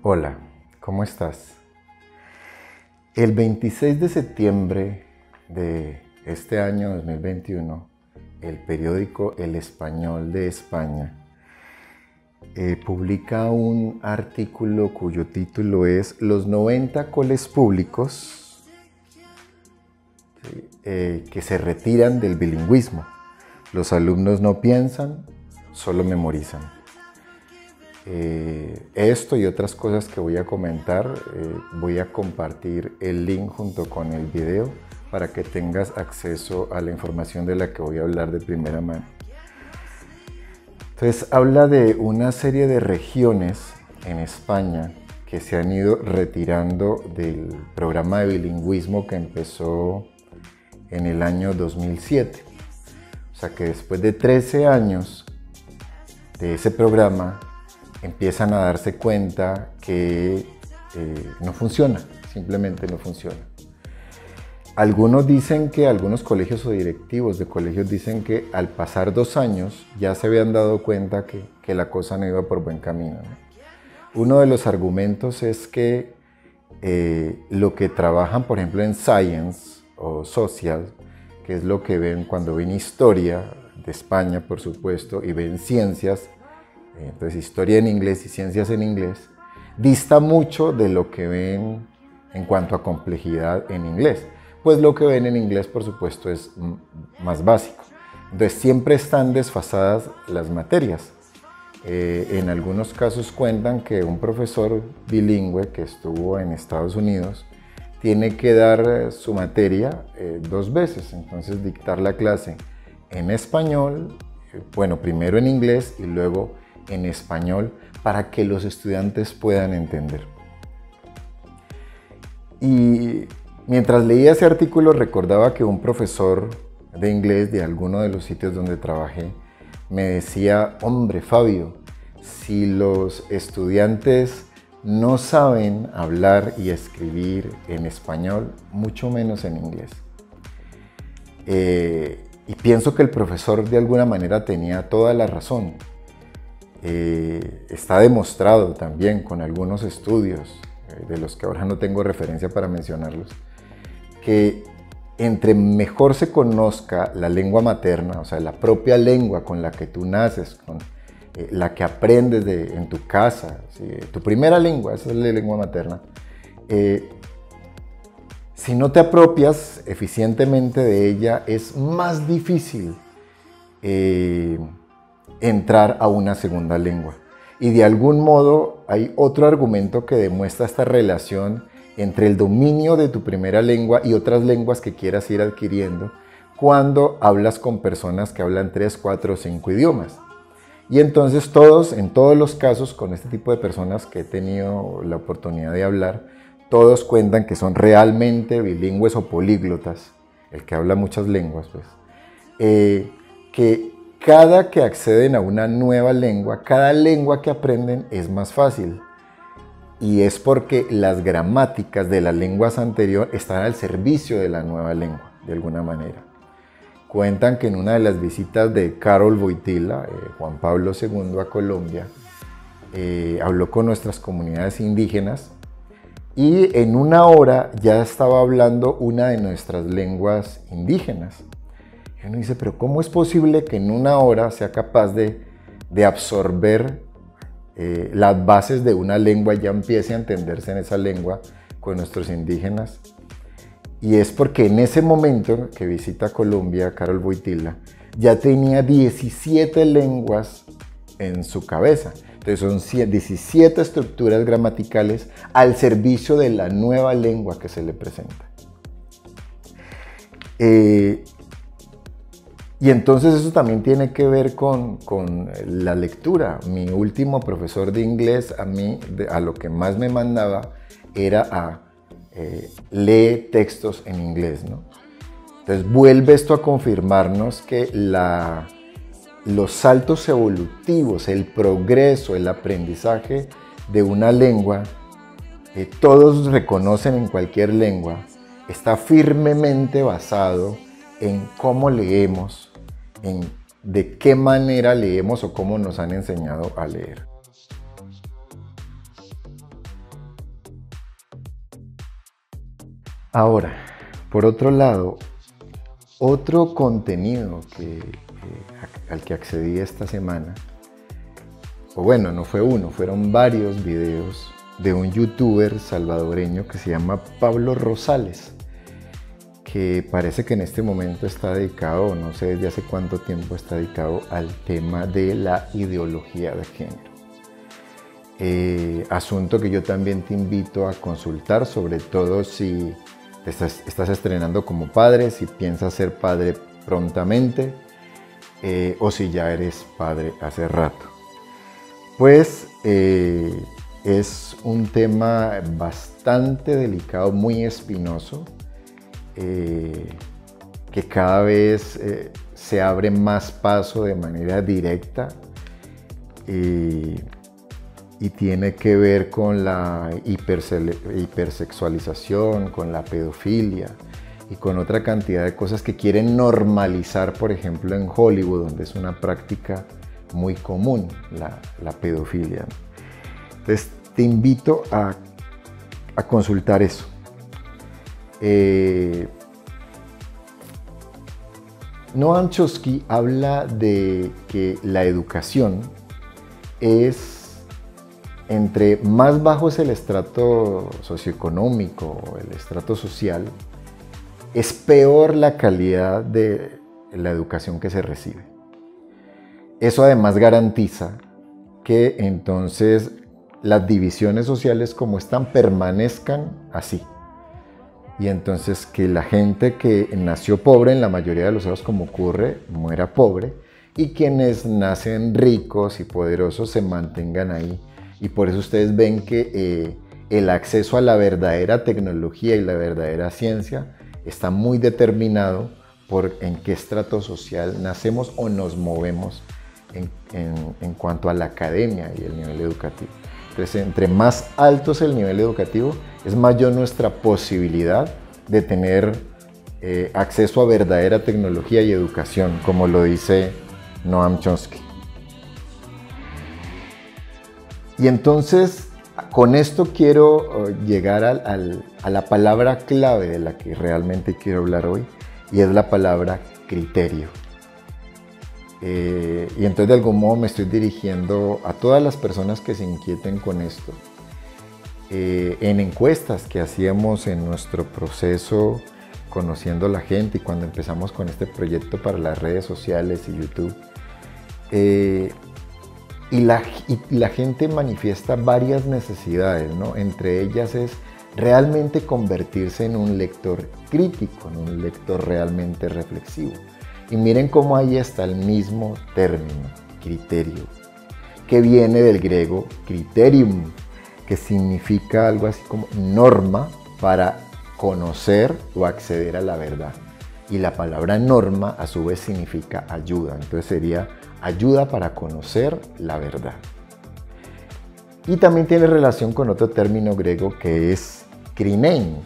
Hola, ¿cómo estás? El 26 de septiembre de este año 2021, el periódico El Español de España publica un artículo cuyo título es Los 90 coles públicos que se retiran del bilingüismo. Los alumnos no piensan, solo memorizan. Esto y otras cosas que voy a comentar, voy a compartir el link junto con el video para que tengas acceso a la información de la que voy a hablar de primera mano. Entonces habla de una serie de regiones en España que se han ido retirando del programa de bilingüismo que empezó en el año 2007. O sea que después de 13 años de ese programa empiezan a darse cuenta que no funciona, simplemente no funciona. Algunos dicen que, algunos colegios o directivos de colegios dicen que al pasar 2 años ya se habían dado cuenta que la cosa no iba por buen camino, ¿no? Uno de los argumentos es que lo que trabajan, por ejemplo, en Science o Social, que es lo que ven cuando ven historia de España, por supuesto, y ven ciencias, entonces historia en inglés y ciencias en inglés, dista mucho de lo que ven en cuanto a complejidad en inglés. Pues lo que ven en inglés, por supuesto, es más básico. Entonces siempre están desfasadas las materias. En algunos casos cuentan que un profesor bilingüe que estuvo en Estados Unidos tiene que dar su materia 2 veces. Entonces dictar la clase en español, bueno, primero en inglés y luego en español para que los estudiantes puedan entender. Y mientras leía ese artículo recordaba que un profesor de inglés de alguno de los sitios donde trabajé me decía: hombre, Fabio, si los estudiantes no saben hablar y escribir en español, mucho menos en inglés. Y pienso que el profesor de alguna manera tenía toda la razón. Está demostrado también con algunos estudios, de los que ahora no tengo referencia para mencionarlos, que entre mejor se conozca la lengua materna, o sea, la propia lengua con la que tú naces, con la que aprendes en tu casa, ¿sí? Tu primera lengua, esa es la lengua materna. Si no te apropias eficientemente de ella, es más difícil entrar a una segunda lengua. Y de algún modo hay otro argumento que demuestra esta relación entre el dominio de tu primera lengua y otras lenguas que quieras ir adquiriendo cuando hablas con personas que hablan 3, 4 o 5 idiomas. Y entonces en todos los casos, con este tipo de personas que he tenido la oportunidad de hablar, todos cuentan que son realmente bilingües o políglotas, el que habla muchas lenguas, pues, que cada que acceden a una nueva lengua, cada lengua que aprenden es más fácil. Y es porque las gramáticas de las lenguas anteriores están al servicio de la nueva lengua, de alguna manera. Cuentan que en una de las visitas de Karol Wojtyła, Juan Pablo II, a Colombia, habló con nuestras comunidades indígenas y en 1 hora ya estaba hablando una de nuestras lenguas indígenas. Y uno dice, pero ¿cómo es posible que en 1 hora sea capaz de absorber las bases de una lengua y ya empiece a entenderse en esa lengua con nuestros indígenas? Y es porque en ese momento que visita Colombia, Karol Wojtyła ya tenía 17 lenguas en su cabeza. Entonces son 17 estructuras gramaticales al servicio de la nueva lengua que se le presenta. Y entonces eso también tiene que ver con la lectura. Mi último profesor de inglés, a lo que más me mandaba era a leer textos en inglés, ¿no? Entonces vuelve esto a confirmarnos que los saltos evolutivos, el progreso, el aprendizaje de una lengua, todos reconocen en cualquier lengua, está firmemente basado en cómo leemos, de qué manera leemos o cómo nos han enseñado a leer. Ahora, por otro lado, otro contenido al que accedí esta semana, o bueno, no fue uno, fueron varios videos de un youtuber salvadoreño que se llama Pablo Rosales, que parece que en este momento está dedicado, no sé desde hace cuánto tiempo está dedicado al tema de la ideología de género. Asunto que yo también te invito a consultar, sobre todo si te estás estrenando como padre, si piensas ser padre prontamente o si ya eres padre hace rato. Pues es un tema bastante delicado, muy espinoso, que cada vez se abre más paso de manera directa y tiene que ver con la hipersexualización, con la pedofilia y con otra cantidad de cosas que quieren normalizar, por ejemplo, en Hollywood, donde es una práctica muy común la pedofilia. Entonces, te invito a consultar eso. Noam Chomsky habla de que la educación es, entre más bajo es el estrato socioeconómico, el estrato social, es peor la calidad de la educación que se recibe. Eso además garantiza que entonces las divisiones sociales como están permanezcan así. Y entonces que la gente que nació pobre, en la mayoría de los casos como ocurre, muera pobre, y quienes nacen ricos y poderosos se mantengan ahí. Y por eso ustedes ven que el acceso a la verdadera tecnología y la verdadera ciencia está muy determinado por en qué estrato social nacemos o nos movemos en cuanto a la academia y el nivel educativo. Entonces, entre más alto es el nivel educativo, es mayor nuestra posibilidad de tener acceso a verdadera tecnología y educación, como lo dice Noam Chomsky. Y entonces, con esto quiero llegar a la palabra clave de la que realmente quiero hablar hoy, y es la palabra criterio. Y entonces de algún modo me estoy dirigiendo a todas las personas que se inquieten con esto. En encuestas que hacíamos en nuestro proceso conociendo a la gente y cuando empezamos con este proyecto para las redes sociales y YouTube, y la gente manifiesta varias necesidades, ¿no? Entre ellas es realmente convertirse en un lector crítico, en un lector realmente reflexivo. Y miren cómo ahí está el mismo término, criterio, que viene del griego criterium, que significa algo así como norma para conocer o acceder a la verdad. Y la palabra norma a su vez significa ayuda, entonces sería ayuda para conocer la verdad. Y también tiene relación con otro término griego que es krinein,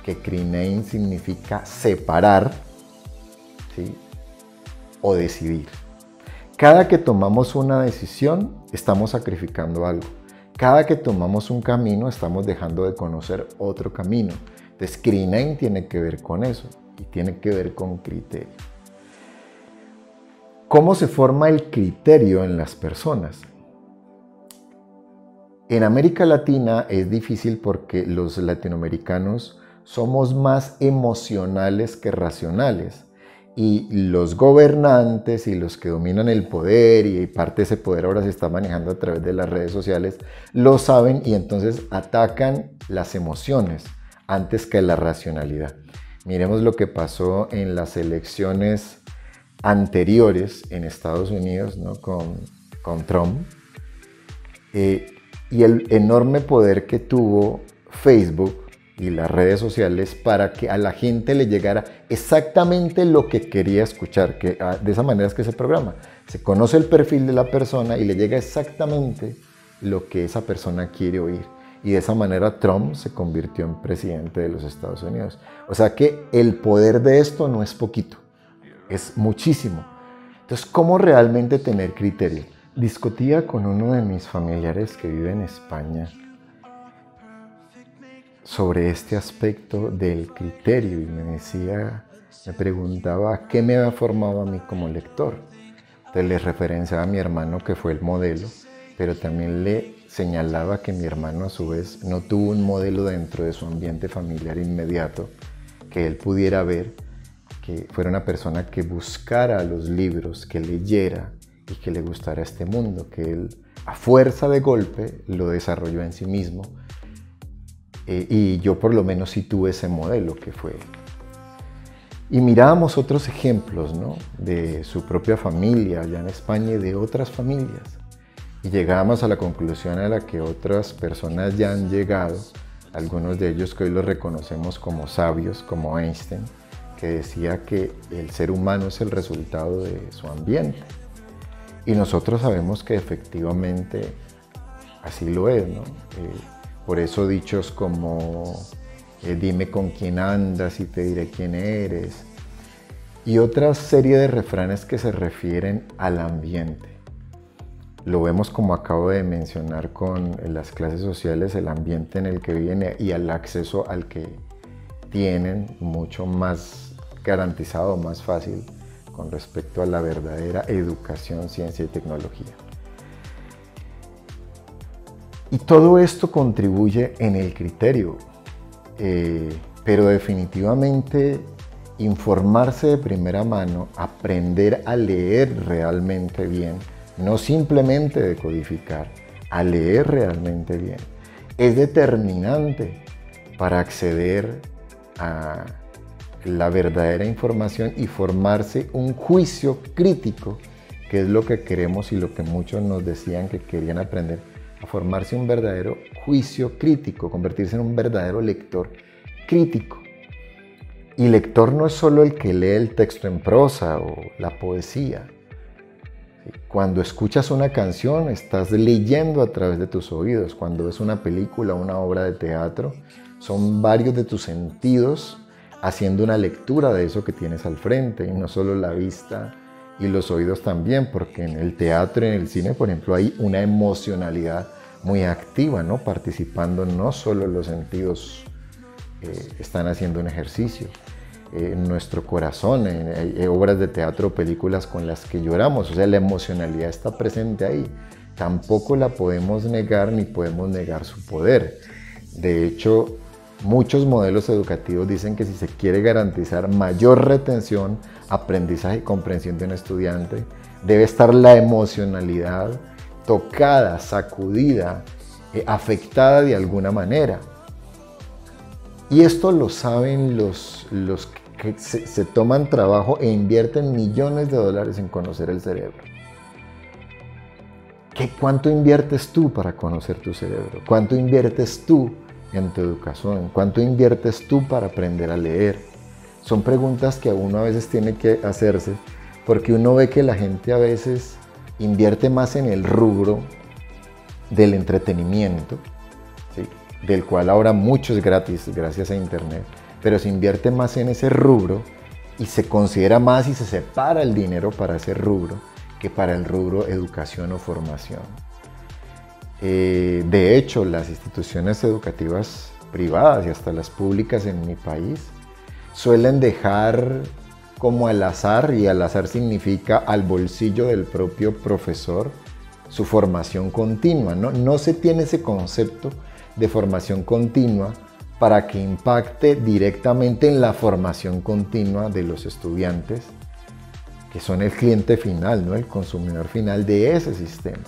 que krinein significa separar, ¿sí? O decidir. Cada que tomamos una decisión, estamos sacrificando algo. Cada que tomamos un camino, estamos dejando de conocer otro camino. Entonces, krinein tiene que ver con eso y tiene que ver con criterio. ¿Cómo se forma el criterio en las personas? En América Latina es difícil porque los latinoamericanos somos más emocionales que racionales. Y los gobernantes y los que dominan el poder, y parte de ese poder ahora se está manejando a través de las redes sociales, lo saben y entonces atacan las emociones antes que la racionalidad. Miremos lo que pasó en las elecciones anteriores en Estados Unidos, ¿no? con Trump, y el enorme poder que tuvo Facebook y las redes sociales para que a la gente le llegara exactamente lo que quería escuchar, que de esa manera es que se programa. Se conoce el perfil de la persona y le llega exactamente lo que esa persona quiere oír. Y de esa manera Trump se convirtió en presidente de los Estados Unidos. O sea que el poder de esto no es poquito, es muchísimo. Entonces, ¿cómo realmente tener criterio? Discutía con uno de mis familiares que vive en España sobre este aspecto del criterio y me preguntaba qué me había formado a mí como lector. Entonces le referenciaba a mi hermano, que fue el modelo, pero también le señalaba que mi hermano a su vez no tuvo un modelo dentro de su ambiente familiar inmediato que él pudiera ver, que fuera una persona que buscara los libros, que leyera y que le gustara este mundo, que él a fuerza de golpe lo desarrolló en sí mismo. Y yo por lo menos sí tuve ese modelo que fue él. Y mirábamos otros ejemplos, ¿no?, de su propia familia allá en España y de otras familias. Y llegábamos a la conclusión a la que otras personas ya han llegado, algunos de ellos que hoy los reconocemos como sabios, como Einstein, que decía que el ser humano es el resultado de su ambiente. Y nosotros sabemos que efectivamente así lo es, ¿no? Por eso dichos como dime con quién andas y te diré quién eres, y otra serie de refranes que se refieren al ambiente. Lo vemos, como acabo de mencionar, con las clases sociales, el ambiente en el que viven y el acceso al que tienen mucho más garantizado, más fácil con respecto a la verdadera educación, ciencia y tecnología. Y todo esto contribuye en el criterio, pero definitivamente informarse de primera mano, aprender a leer realmente bien, no simplemente decodificar, a leer realmente bien, es determinante para acceder a la verdadera información y formarse un juicio crítico, que es lo que queremos y lo que muchos nos decían que querían aprender, a formarse un verdadero juicio crítico, convertirse en un verdadero lector crítico. Y lector no es solo el que lee el texto en prosa o la poesía. Cuando escuchas una canción, estás leyendo a través de tus oídos. Cuando ves una película, una obra de teatro, son varios de tus sentidos haciendo una lectura de eso que tienes al frente, y no solo la vista y los oídos también, porque en el teatro y en el cine, por ejemplo, hay una emocionalidad muy activa, ¿no? Participando no solo los sentidos están haciendo un ejercicio. En nuestro corazón, hay obras de teatro, películas con las que lloramos, o sea, la emocionalidad está presente ahí. Tampoco la podemos negar ni podemos negar su poder. De hecho, muchos modelos educativos dicen que si se quiere garantizar mayor retención, aprendizaje y comprensión de un estudiante, debe estar la emocionalidad tocada, sacudida, afectada de alguna manera. Y esto lo saben los que se toman trabajo e invierten millones de dólares en conocer el cerebro. ¿Cuánto inviertes tú para conocer tu cerebro? ¿Cuánto inviertes tú en tu educación? ¿Cuánto inviertes tú para aprender a leer? Son preguntas que uno a veces tiene que hacerse, porque uno ve que la gente a veces invierte más en el rubro del entretenimiento, ¿sí?, del cual ahora mucho es gratis gracias a internet, pero se invierte más en ese rubro y se considera más y se separa el dinero para ese rubro que para el rubro educación o formación. De hecho, las instituciones educativas privadas y hasta las públicas en mi país suelen dejar como al azar, y al azar significa al bolsillo del propio profesor, su formación continua, ¿no? No se tiene ese concepto de formación continua para que impacte directamente en la formación continua de los estudiantes, que son el cliente final, ¿no?, el consumidor final de ese sistema.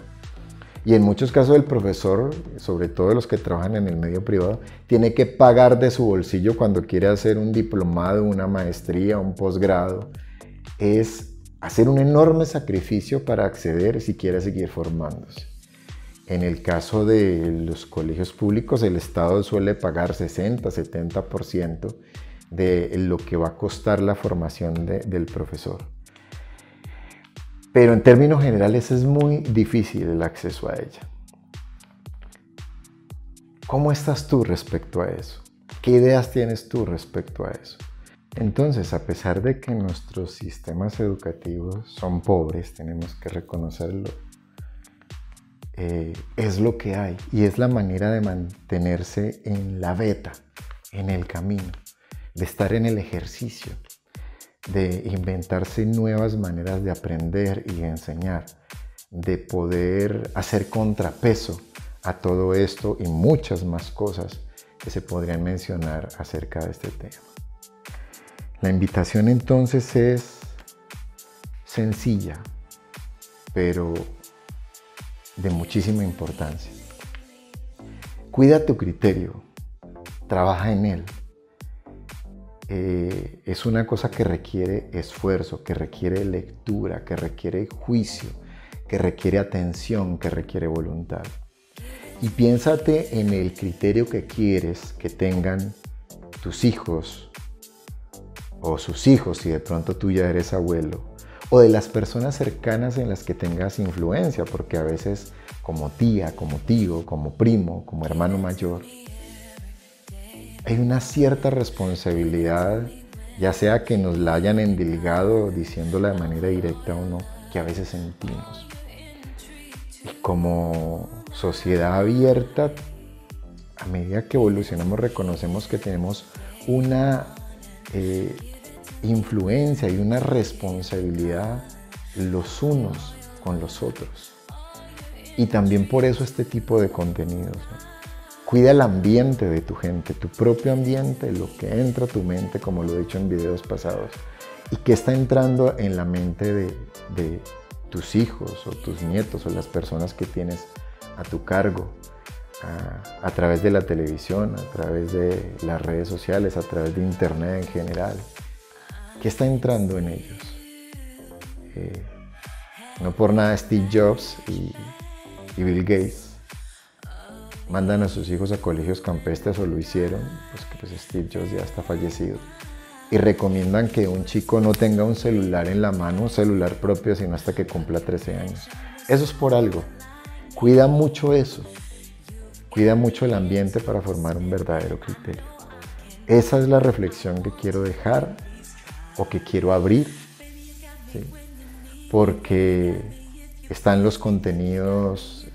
Y en muchos casos el profesor, sobre todo los que trabajan en el medio privado, tiene que pagar de su bolsillo cuando quiere hacer un diplomado, una maestría, un posgrado. Es hacer un enorme sacrificio para acceder si quiere seguir formándose. En el caso de los colegios públicos, el Estado suele pagar 60-70% de lo que va a costar la formación del profesor. Pero en términos generales es muy difícil el acceso a ella. ¿Cómo estás tú respecto a eso? ¿Qué ideas tienes tú respecto a eso? Entonces, a pesar de que nuestros sistemas educativos son pobres, tenemos que reconocerlo, es lo que hay y es la manera de mantenerse en la veta, en el camino, de estar en el ejercicio, de inventarse nuevas maneras de aprender y de enseñar, de poder hacer contrapeso a todo esto y muchas más cosas que se podrían mencionar acerca de este tema. La invitación entonces es sencilla, pero de muchísima importancia. Cuida tu criterio, trabaja en él. Es una cosa que requiere esfuerzo, que requiere lectura, que requiere juicio, que requiere atención, que requiere voluntad. Y piénsate en el criterio que quieres que tengan tus hijos o sus hijos, si de pronto tú ya eres abuelo, o de las personas cercanas en las que tengas influencia, porque a veces como tía, como tío, como primo, como hermano mayor, hay una cierta responsabilidad, ya sea que nos la hayan endilgado diciéndola de manera directa o no, que a veces sentimos. Y como sociedad abierta, a medida que evolucionamos reconocemos que tenemos una influencia y una responsabilidad los unos con los otros. Y también por eso este tipo de contenidos, ¿no? Cuida el ambiente de tu gente, tu propio ambiente, lo que entra a tu mente, como lo he dicho en videos pasados, y que está entrando en la mente de tus hijos o tus nietos o las personas que tienes a tu cargo, a través de la televisión, a través de las redes sociales, a través de internet en general. ¿Qué está entrando en ellos? No por nada Steve Jobs y Bill Gates mandan a sus hijos a colegios campestres, o lo hicieron, pues Steve Jobs ya está fallecido, y recomiendan que un chico no tenga un celular en la mano, un celular propio, sino hasta que cumpla 13 años. Eso es por algo. Cuida mucho eso. Cuida mucho el ambiente para formar un verdadero criterio. Esa es la reflexión que quiero dejar o que quiero abrir, ¿sí? Porque están los contenidos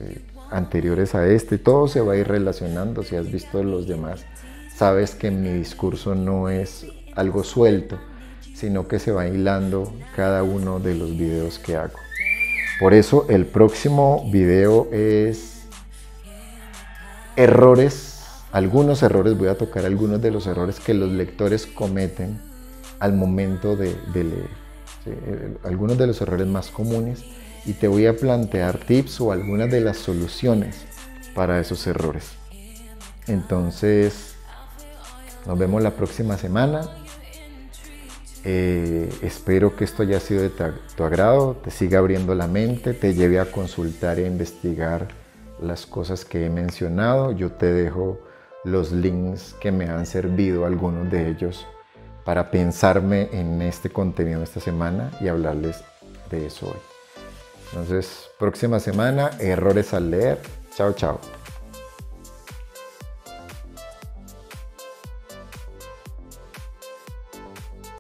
anteriores a este, todo se va a ir relacionando. Si has visto los demás, sabes que mi discurso no es algo suelto, sino que se va hilando cada uno de los videos que hago. Por eso el próximo video es errores, algunos errores, voy a tocar algunos de los errores que los lectores cometen al momento de leer, ¿sí? Algunos de los errores más comunes, y te voy a plantear tips o algunas de las soluciones para esos errores. Entonces, nos vemos la próxima semana. Espero que esto haya sido de tu agrado, te siga abriendo la mente, te lleve a consultar e investigar las cosas que he mencionado. Yo te dejo los links que me han servido, algunos de ellos, para pensarme en este contenido esta semana y hablarles de eso hoy. Entonces, próxima semana, errores al leer. Chao, chao.